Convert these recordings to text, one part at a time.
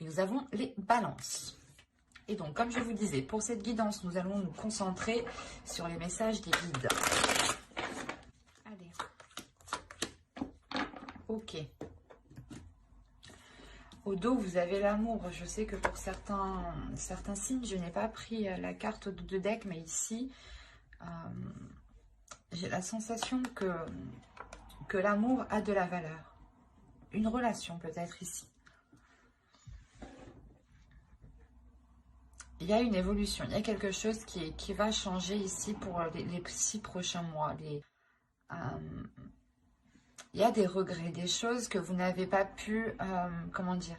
Et nous avons les balances. Et donc, comme je vous disais, pour cette guidance, nous allons nous concentrer sur les messages des guides. Allez. Ok. Au dos, vous avez l'amour. Je sais que pour certains signes, je n'ai pas pris la carte de deck, mais ici, j'ai la sensation que l'amour a de la valeur. Une relation peut-être ici. Il y a une évolution, il y a quelque chose qui va changer ici pour les 6 prochains mois. Il y a des regrets, des choses que vous n'avez pas pu, comment dire,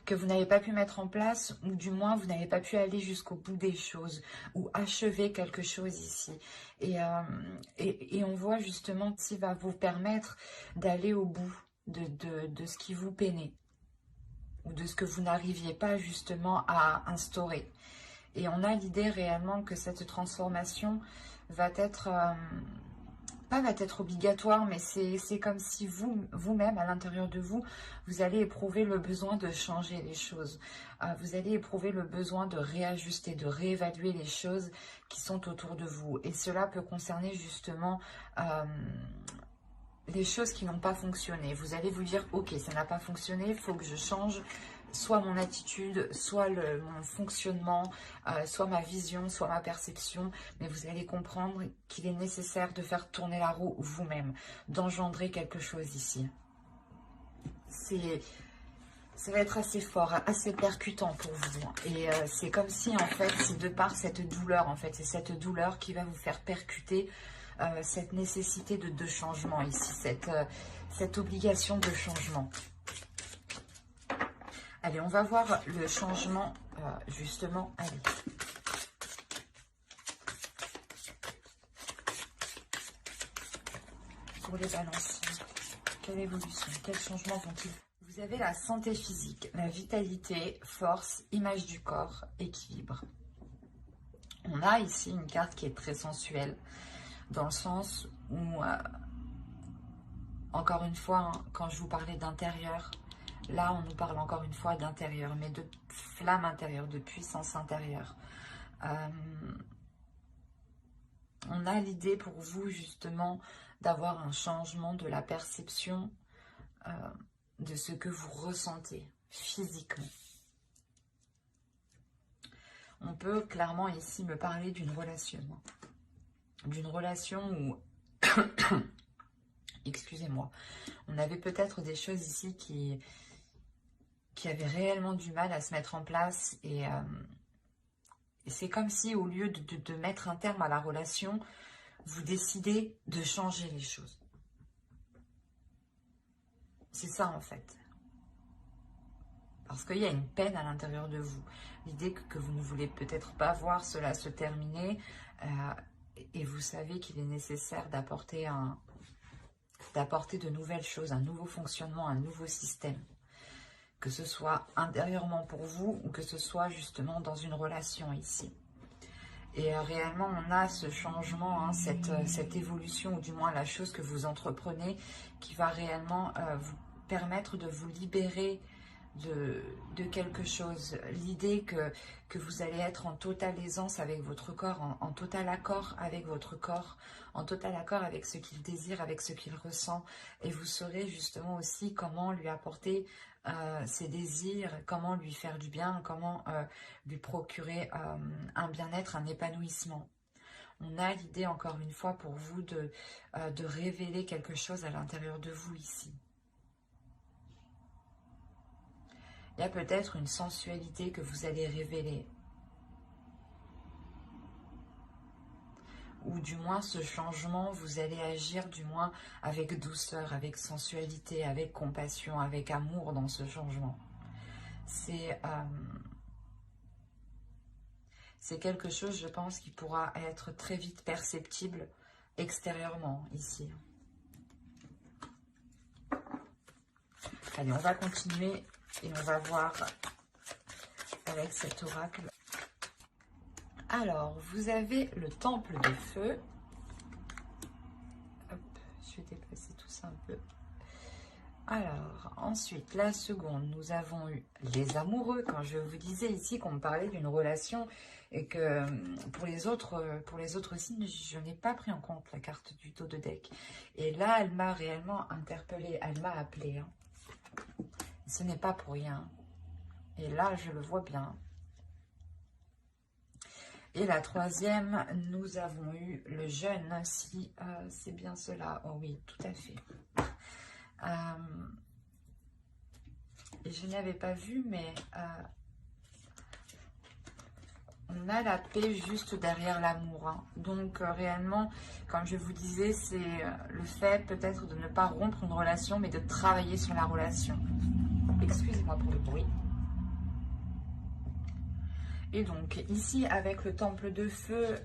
que vous n'avez pas pu mettre en place, ou du moins vous n'avez pas pu aller jusqu'au bout des choses, ou achever quelque chose ici. Et on voit justement que ça va vous permettre d'aller au bout de ce qui vous peinait, ou de ce que vous n'arriviez pas justement à instaurer. Et on a l'idée réellement que cette transformation va être, pas va être obligatoire, mais c'est comme si vous-même, à l'intérieur de vous, vous allez éprouver le besoin de changer les choses. Vous allez éprouver le besoin de réajuster, de réévaluer les choses qui sont autour de vous. Et cela peut concerner justement les choses qui n'ont pas fonctionné. Vous allez vous dire, ok, ça n'a pas fonctionné, il faut que je change soit mon attitude, soit mon fonctionnement, soit ma vision, soit ma perception, mais vous allez comprendre qu'il est nécessaire de faire tourner la roue vous-même, d'engendrer quelque chose ici. Ça va être assez fort, assez percutant pour vous. Et c'est comme si, en fait, c'est de par cette douleur, en fait, c'est cette douleur qui va vous faire percuter cette nécessité de changement ici, cette obligation de changement. Allez, on va voir le changement, justement. Allez. Pour les balances, quelle évolution, quel changement vont-ils? Vous avez la santé physique, la vitalité, force, image du corps, équilibre. On a ici une carte qui est très sensuelle, dans le sens où, encore une fois, hein, quand je vous parlais d'intérieur, là, on nous parle encore une fois d'intérieur, mais de flamme intérieure, de puissance intérieure. On a l'idée pour vous, justement, d'avoir un changement de la perception de ce que vous ressentez physiquement. On peut clairement ici me parler d'une relation. D'une relation où... Excusez-moi. On avait peut-être des choses ici qui avaient réellement du mal à se mettre en place. Et c'est comme si, au lieu de mettre un terme à la relation, vous décidez de changer les choses. C'est ça, en fait. Parce qu'il y a une peine à l'intérieur de vous. L'idée que vous ne voulez peut-être pas voir cela se terminer. Et vous savez qu'il est nécessaire d'apporter de nouvelles choses, un nouveau fonctionnement, un nouveau système. Que ce soit intérieurement pour vous ou que ce soit justement dans une relation ici. Et réellement, on a ce changement, hein, cette évolution, ou du moins la chose que vous entreprenez, qui va réellement vous permettre de vous libérer de quelque chose. L'idée que vous allez être en totale aisance avec votre corps, en total accord avec votre corps, en total accord avec ce qu'il désire, avec ce qu'il ressent. Et vous saurez justement aussi comment lui apporter ses désirs, comment lui faire du bien, comment lui procurer un bien-être, un épanouissement. On a l'idée, encore une fois, pour vous de révéler quelque chose à l'intérieur de vous ici. Il y a peut-être une sensualité que vous allez révéler. Ou du moins ce changement, vous allez agir du moins avec douceur, avec sensualité, avec compassion, avec amour dans ce changement. C'est quelque chose, je pense, qui pourra être très vite perceptible extérieurement ici. Allez, on va continuer et on va voir avec cet oracle. Alors, vous avez le temple de feu. Hop, je vais déplacer tout ça un peu. Alors, ensuite, la seconde, nous avons eu les amoureux. Quand je vous disais ici qu'on me parlait d'une relation et que pour les autres signes, je n'ai pas pris en compte la carte du dos de deck. Et là, elle m'a réellement interpellée, elle m'a appelée. Hein. Ce n'est pas pour rien. Et là, je le vois bien. Et la troisième, nous avons eu le jeûne, si c'est bien cela. Oh oui, tout à fait. Et je n'avais pas vu, mais on a la paix juste derrière l'amour. Hein. Donc réellement, comme je vous disais, c'est le fait peut-être de ne pas rompre une relation, mais de travailler sur la relation. Excusez-moi pour le bruit. Et donc ici, avec le temple de feu,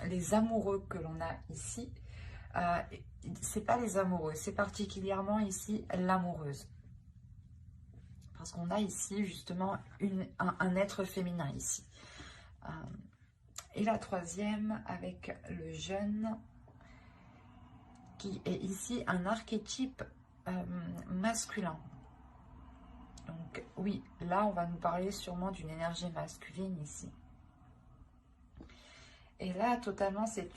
les amoureux que l'on a ici, c'est pas les amoureux, c'est particulièrement ici l'amoureuse. Parce qu'on a ici justement un être féminin ici. Et la troisième avec le jeune, qui est ici un archétype masculin. Donc oui, là on va nous parler sûrement d'une énergie masculine ici. Et là totalement c'est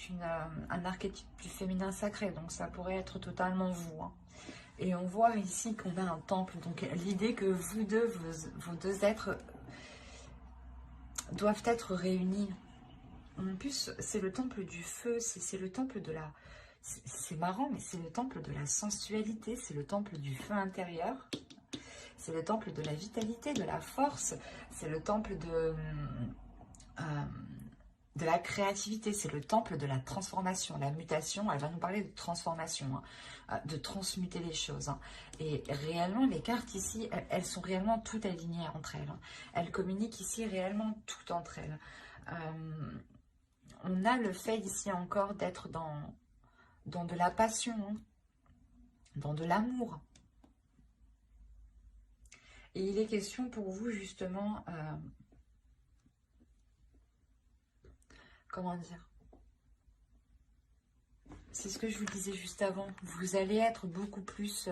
un archétype du féminin sacré, donc ça pourrait être totalement vous. Hein. Et on voit ici qu'on a un temple, donc l'idée que vous deux, vos deux êtres doivent être réunis. En plus c'est le temple du feu, c'est le temple de la... C'est marrant, mais c'est le temple de la sensualité, c'est le temple du feu intérieur. C'est le temple de la vitalité, de la force. C'est le temple de la créativité. C'est le temple de la transformation. La mutation, elle va nous parler de transformation, hein, de transmuter les choses. Hein. Et réellement, les cartes ici, elles sont réellement toutes alignées entre elles. Hein. Elles communiquent ici réellement toutes entre elles. On a le fait ici encore d'être dans de la passion, hein, dans de l'amour. Et il est question pour vous justement, comment dire, c'est ce que je vous disais juste avant, vous allez être beaucoup plus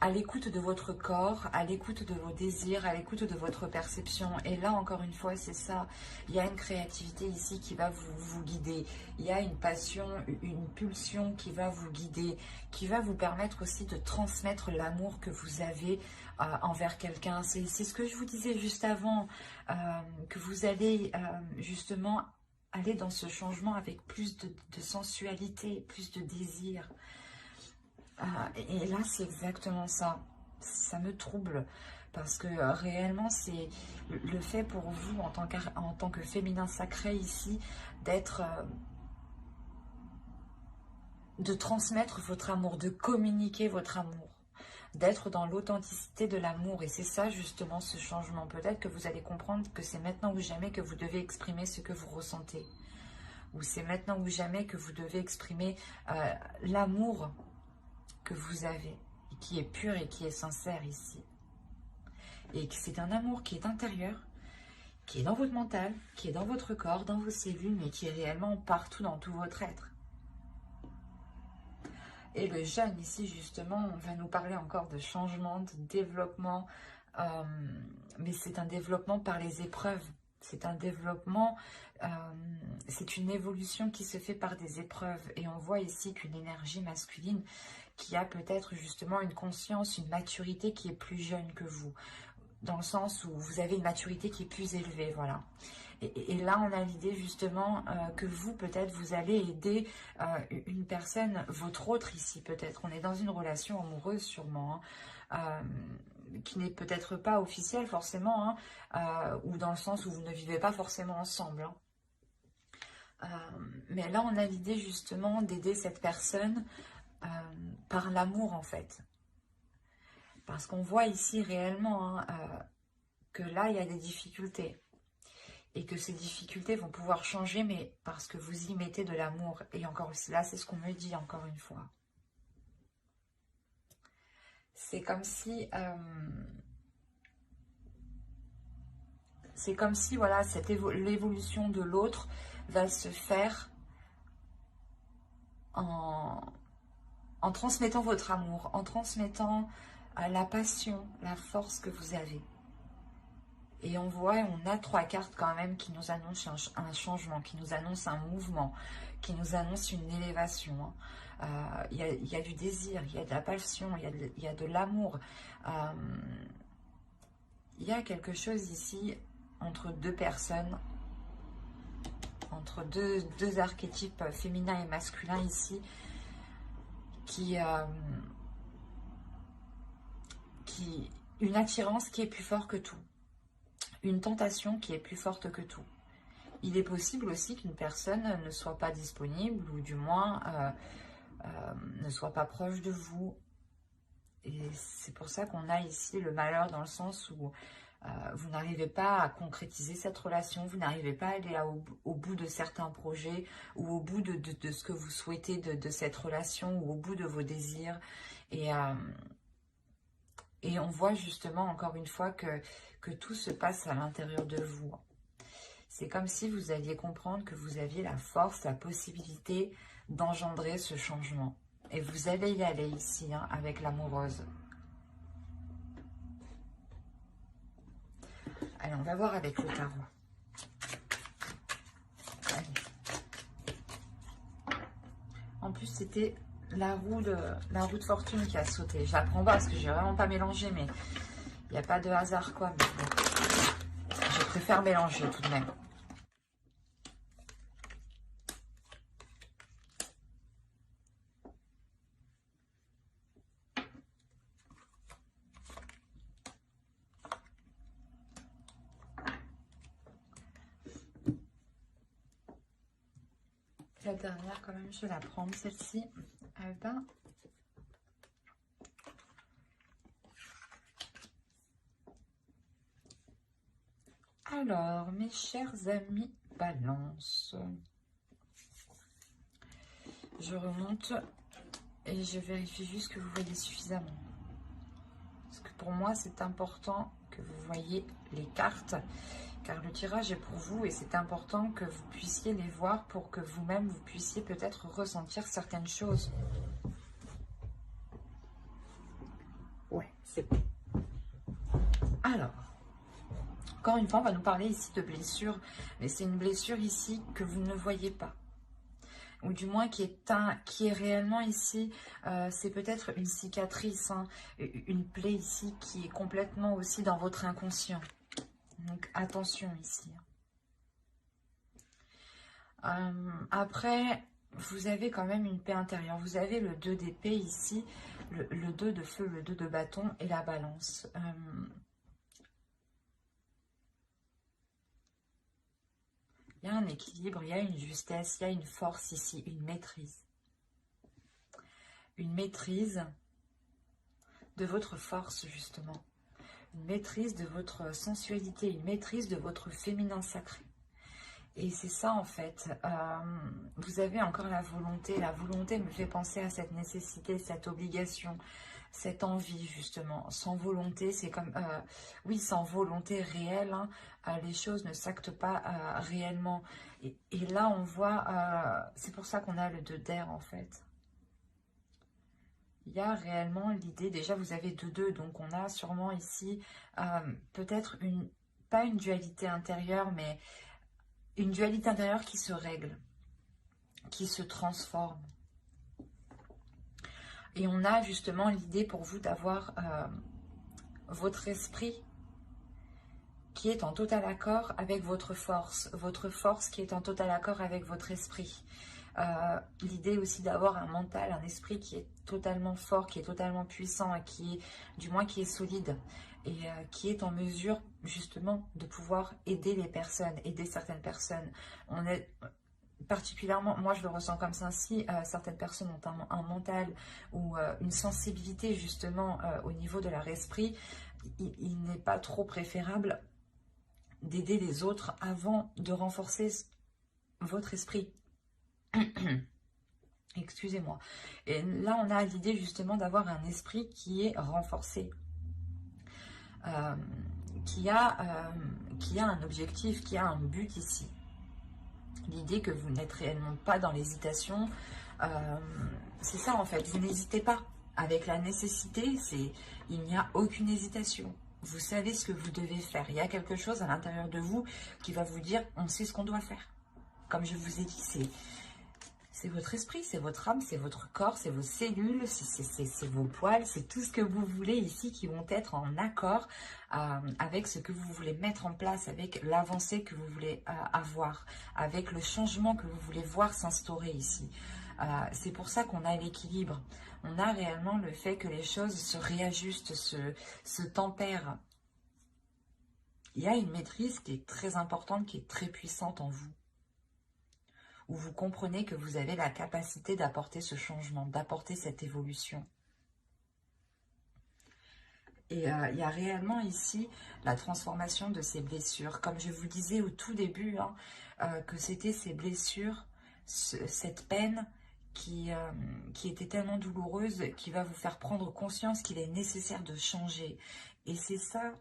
à l'écoute de votre corps, à l'écoute de vos désirs, à l'écoute de votre perception. Et là, encore une fois, c'est ça. Il y a une créativité ici qui va vous guider. Il y a une passion, une pulsion qui va vous guider, qui va vous permettre aussi de transmettre l'amour que vous avez envers quelqu'un. C'est ce que je vous disais juste avant, que vous allez justement aller dans ce changement avec plus de sensualité, plus de désir. Et là, c'est exactement ça. Ça me trouble parce que réellement, c'est le fait pour vous, en tant que féminin sacré ici, de transmettre votre amour, de communiquer votre amour, d'être dans l'authenticité de l'amour. Et c'est ça, justement, ce changement. Peut-être que vous allez comprendre que c'est maintenant ou jamais que vous devez exprimer ce que vous ressentez. Ou c'est maintenant ou jamais que vous devez exprimer l'amour que vous avez, et qui est pur et qui est sincère ici. Et que c'est un amour qui est intérieur, qui est dans votre mental, qui est dans votre corps, dans vos cellules, mais qui est réellement partout dans tout votre être. Et le jeûne ici, justement, on va nous parler encore de changement, de développement, mais c'est un développement par les épreuves. C'est un développement, c'est une évolution qui se fait par des épreuves. Et on voit ici qu'une énergie masculine qui a peut-être justement une conscience, une maturité qui est plus jeune que vous, dans le sens où vous avez une maturité qui est plus élevée, voilà. Et là, on a l'idée justement que vous, peut-être, vous allez aider une personne, votre autre ici, peut-être. On est dans une relation amoureuse, sûrement, hein, qui n'est peut-être pas officielle, forcément, hein, ou dans le sens où vous ne vivez pas forcément ensemble. Hein. Mais là, on a l'idée justement d'aider cette personne par l'amour en fait. Parce qu'on voit ici réellement hein, que là il y a des difficultés. Et que ces difficultés vont pouvoir changer, mais parce que vous y mettez de l'amour. Et encore là, c'est ce qu'on me dit encore une fois. C'est comme si... voilà, l'évolution de l'autre va se faire en en transmettant votre amour, en transmettant la passion, la force que vous avez. Et on voit, on a 3 cartes quand même qui nous annoncent un changement, qui nous annoncent un mouvement, qui nous annoncent une élévation. Il y a du désir, il y a de la passion, il y a de l'amour. Il y a quelque chose ici entre 2 personnes, entre deux archétypes féminins et masculins ici, une attirance qui est plus forte que tout. Une tentation qui est plus forte que tout. Il est possible aussi qu'une personne ne soit pas disponible ou du moins ne soit pas proche de vous. Et c'est pour ça qu'on a ici le malheur dans le sens où vous n'arrivez pas à concrétiser cette relation, vous n'arrivez pas à aller au bout de certains projets ou au bout de ce que vous souhaitez de cette relation ou au bout de vos désirs. Et on voit justement encore une fois que tout se passe à l'intérieur de vous. C'est comme si vous alliez comprendre que vous aviez la force, la possibilité d'engendrer ce changement. Et vous allez y aller ici, hein, avec l'amoureuse. Allez, on va voir avec le tarot. Allez. En plus, c'était la roue de fortune qui a sauté. Je la prends pas parce que j'ai vraiment pas mélangé, mais il n'y a pas de hasard, quoi. Mais bon, je préfère mélanger tout de même. La dernière, quand même, je vais la prendre, celle-ci. Ben. Alors, mes chers amis Balance, je remonte et je vérifie juste que vous voyez suffisamment. Parce que pour moi, c'est important que vous voyez les cartes, car le tirage est pour vous et c'est important que vous puissiez les voir pour que vous-même, vous puissiez peut-être ressentir certaines choses. Ouais, c'est bon. Alors, encore une fois, on va nous parler ici de blessure, mais c'est une blessure ici que vous ne voyez pas. Ou du moins qui est réellement ici, c'est peut-être une cicatrice, hein, une plaie ici qui est complètement aussi dans votre inconscient. Donc attention ici. Après, vous avez quand même une paix intérieure. Vous avez le 2 d'épée ici, le 2 de feu, le 2 de bâton et la balance. Il y a un équilibre, il y a une justesse, il y a une force ici, une maîtrise. Une maîtrise de votre force, justement. Une maîtrise de votre sensualité, une maîtrise de votre féminin sacré. Et c'est ça, en fait. Vous avez encore la volonté. La volonté me fait penser à cette nécessité, cette obligation, cette envie, justement. Sans volonté, c'est comme... oui, sans volonté réelle, hein, les choses ne s'actent pas réellement. Et là, on voit... c'est pour ça qu'on a le 2 d'air, en fait. Il y a réellement l'idée... Déjà, vous avez 2-2, donc on a sûrement ici peut-être pas une dualité intérieure, mais une dualité intérieure qui se règle, qui se transforme. Et on a justement l'idée pour vous d'avoir votre esprit qui est en total accord avec votre force qui est en total accord avec votre esprit. L'idée aussi d'avoir un mental, un esprit qui est totalement fort, qui est totalement puissant, et qui est solide et qui est en mesure justement de pouvoir aider les personnes, aider certaines personnes. On est particulièrement, moi je le ressens comme ça, si certaines personnes ont un mental ou une sensibilité justement au niveau de leur esprit, il n'est pas trop préférable d'aider les autres avant de renforcer votre esprit. Excusez-moi. Et là, on a l'idée justement d'avoir un esprit qui est renforcé, qui a un objectif, qui a un but ici. L'idée que vous n'êtes réellement pas dans l'hésitation, c'est ça en fait, vous n'hésitez pas. Avec la nécessité, il n'y a aucune hésitation. Vous savez ce que vous devez faire. Il y a quelque chose à l'intérieur de vous qui va vous dire, on sait ce qu'on doit faire. Comme je vous ai dit, c'est votre esprit, c'est votre âme, c'est votre corps, c'est vos cellules, c'est vos poils, c'est tout ce que vous voulez ici qui vont être en accord avec ce que vous voulez mettre en place, avec l'avancée que vous voulez avoir, avec le changement que vous voulez voir s'instaurer ici. C'est pour ça qu'on a l'équilibre. On a réellement le fait que les choses se réajustent, se tempèrent. Il y a une maîtrise qui est très importante, qui est très puissante en vous. Où vous comprenez que vous avez la capacité d'apporter ce changement, d'apporter cette évolution. Et il y a réellement ici la transformation de ces blessures. Comme je vous disais au tout début, que c'était ces blessures, cette peine qui était tellement douloureuse, qui va vous faire prendre conscience qu'il est nécessaire de changer. Et c'est ça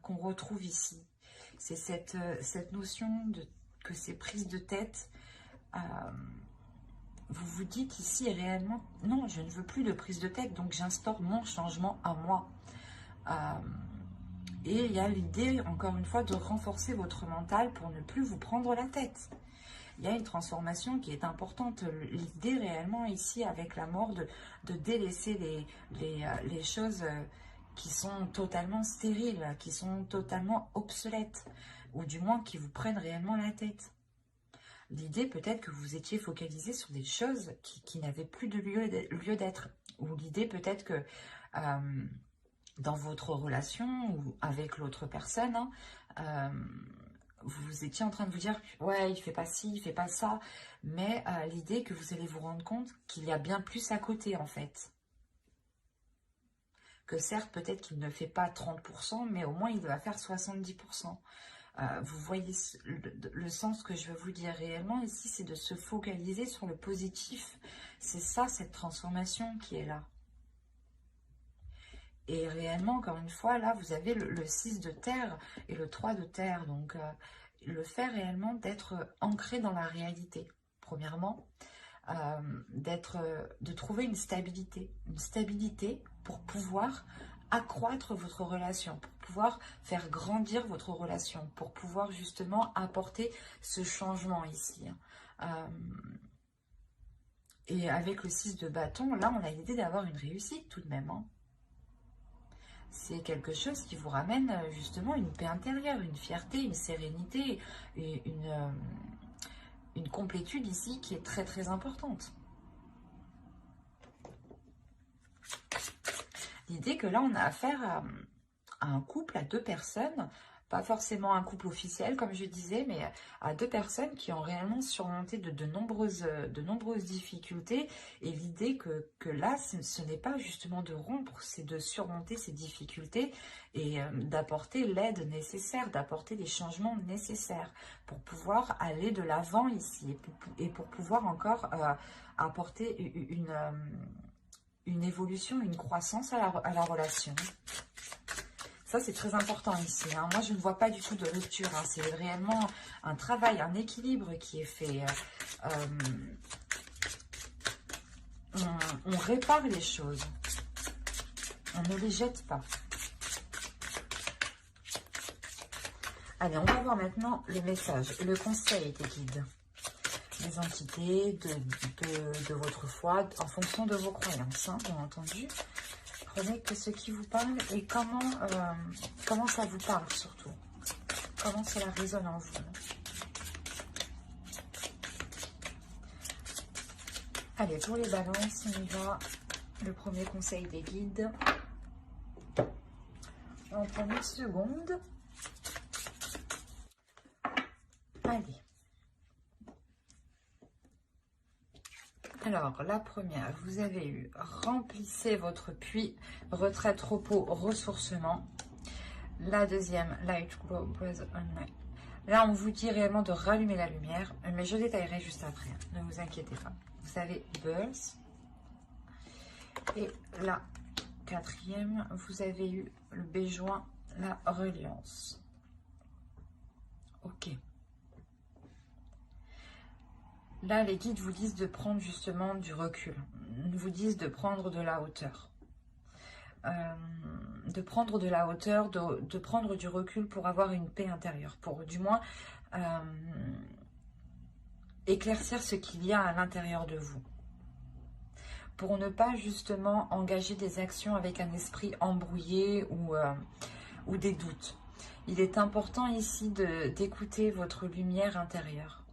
qu'on retrouve ici. C'est cette notion que ces prises de tête, vous vous dites ici réellement, non, je ne veux plus de prise de tête, donc j'instaure mon changement à moi. Et il y a l'idée, encore une fois, de renforcer votre mental pour ne plus vous prendre la tête. Il y a une transformation qui est importante. L'idée réellement ici, avec la mort, de délaisser les choses qui sont totalement stériles, qui sont totalement obsolètes, ou du moins qui vous prennent réellement la tête. L'idée peut-être que vous étiez focalisé sur des choses qui n'avaient plus de lieu d'être. Ou l'idée peut-être que dans votre relation ou avec l'autre personne, vous étiez en train de vous dire « ouais, il fait pas ci, il fait pas ça ». Mais l'idée que vous allez vous rendre compte qu'il y a bien plus à côté en fait. Que certes, peut-être qu'il ne fait pas 30%, mais au moins il va faire 70%. Vous voyez le sens que je veux vous dire réellement ici, c'est de se focaliser sur le positif. C'est ça, cette transformation qui est là. Et réellement, encore une fois, là, vous avez le 6 de terre et le 3 de terre. Donc, le fait réellement d'être ancré dans la réalité, premièrement. De trouver une stabilité pour pouvoir accroître votre relation, pour pouvoir faire grandir votre relation, pour pouvoir justement apporter ce changement ici. Et avec le 6 de bâton, là, on a l'idée d'avoir une réussite tout de même. C'est quelque chose qui vous ramène justement une paix intérieure, une fierté, une sérénité, et une complétude ici qui est très très importante. L'idée que là, on a affaire à un couple, à deux personnes, pas forcément un couple officiel, comme je disais, mais à deux personnes qui ont réellement surmonté de nombreuses difficultés. Et l'idée que là, ce n'est pas justement de rompre, c'est de surmonter ces difficultés et d'apporter l'aide nécessaire, d'apporter les changements nécessaires pour pouvoir aller de l'avant ici et pour pouvoir encore apporter une évolution, une croissance à la relation. Ça, c'est très important ici. Moi, je ne vois pas du tout de rupture. C'est réellement un travail, un équilibre qui est fait. On répare les choses. On ne les jette pas. Allez, on va voir maintenant les messages, le conseil des guides. Les entités de votre foi, en fonction de vos croyances, bien entendu. Prenez que ce qui vous parle et comment ça vous parle surtout. Comment cela résonne en vous. Allez, pour les balances, on y va. Le premier conseil des guides. On prend une seconde. Allez. Alors, la première, vous avez eu remplissez votre puits, retraite, repos, ressourcement. La deuxième, light glow, breathe on light. Là, on vous dit réellement de rallumer la lumière, mais je détaillerai juste après. Ne vous inquiétez pas. Vous avez birth. Et la quatrième, vous avez eu le béjoin, la reliance. Ok. Là, les guides vous disent de prendre justement du recul. Ils vous disent de prendre de la hauteur. De prendre de la hauteur, de prendre du recul pour avoir une paix intérieure. Pour du moins éclaircir ce qu'il y a à l'intérieur de vous. Pour ne pas justement engager des actions avec un esprit embrouillé ou des doutes. Il est important ici d'écouter votre lumière intérieure.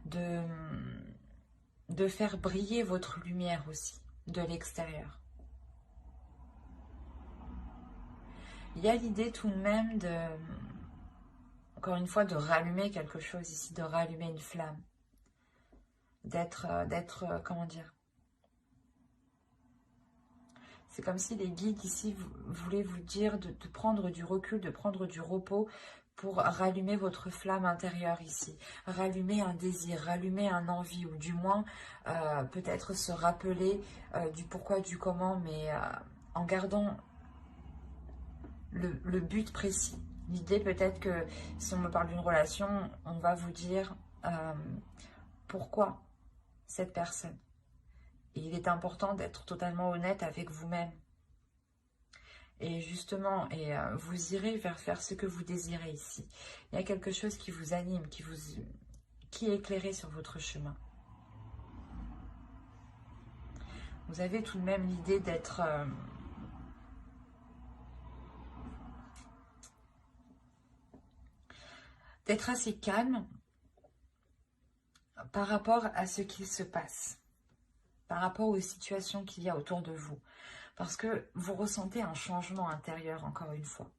De faire briller votre lumière aussi, de l'extérieur. Il y a l'idée tout de même encore une fois, de rallumer quelque chose ici, de rallumer une flamme. Comment dire? C'est comme si les guides ici voulaient vous dire de prendre du recul, de prendre du repos pour rallumer votre flamme intérieure ici. Rallumer un désir, rallumer un envie, ou du moins peut-être se rappeler du pourquoi, du comment, mais en gardant le but précis. L'idée peut-être que si on me parle d'une relation, on va vous dire pourquoi cette personne. Et il est important d'être totalement honnête avec vous-même. Et justement, vous irez vers faire ce que vous désirez ici. Il y a quelque chose qui vous anime, qui est éclairé sur votre chemin. Vous avez tout de même l'idée d'être assez calme par rapport à ce qu'il se passe, par rapport aux situations qu'il y a autour de vous. Parce que vous ressentez un changement intérieur, encore une fois.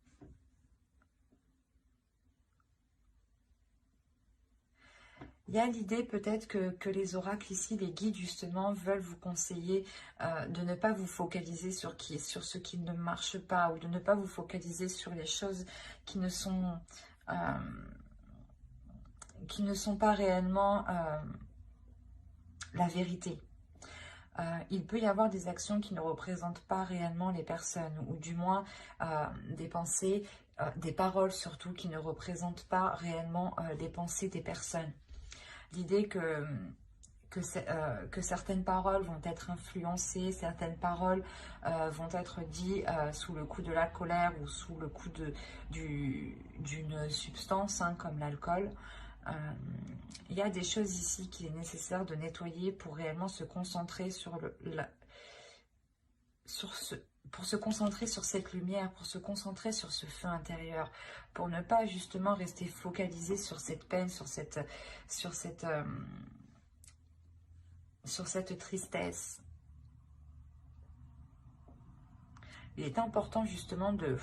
Il y a l'idée peut-être que les oracles ici, les guides justement, veulent vous conseiller de ne pas vous focaliser sur ce qui ne marche pas, ou de ne pas vous focaliser sur les choses qui ne sont pas réellement la vérité. Il peut y avoir des actions qui ne représentent pas réellement les personnes, ou du moins des pensées, des paroles surtout, qui ne représentent pas réellement les pensées des personnes. L'idée que certaines paroles vont être influencées, certaines paroles vont être dites sous le coup de la colère ou sous le coup d'une substance comme l'alcool. Il y a des choses ici qu'il est nécessaire de nettoyer pour réellement se concentrer pour se concentrer sur cette lumière, pour se concentrer sur ce feu intérieur, pour ne pas justement rester focalisé sur cette peine, sur cette tristesse. Il est important justement de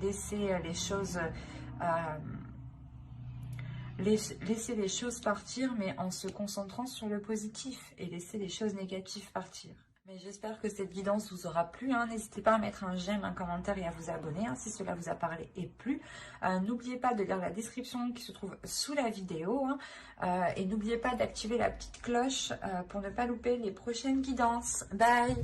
laisser les choses laisser les choses partir, mais en se concentrant sur le positif, et laisser les choses négatives partir. Mais j'espère que cette guidance vous aura plu. N'hésitez pas à mettre un j'aime, un commentaire et à vous abonner si cela vous a parlé et plu. N'oubliez pas de lire la description qui se trouve sous la vidéo. Et n'oubliez pas d'activer la petite cloche pour ne pas louper les prochaines guidances. Bye!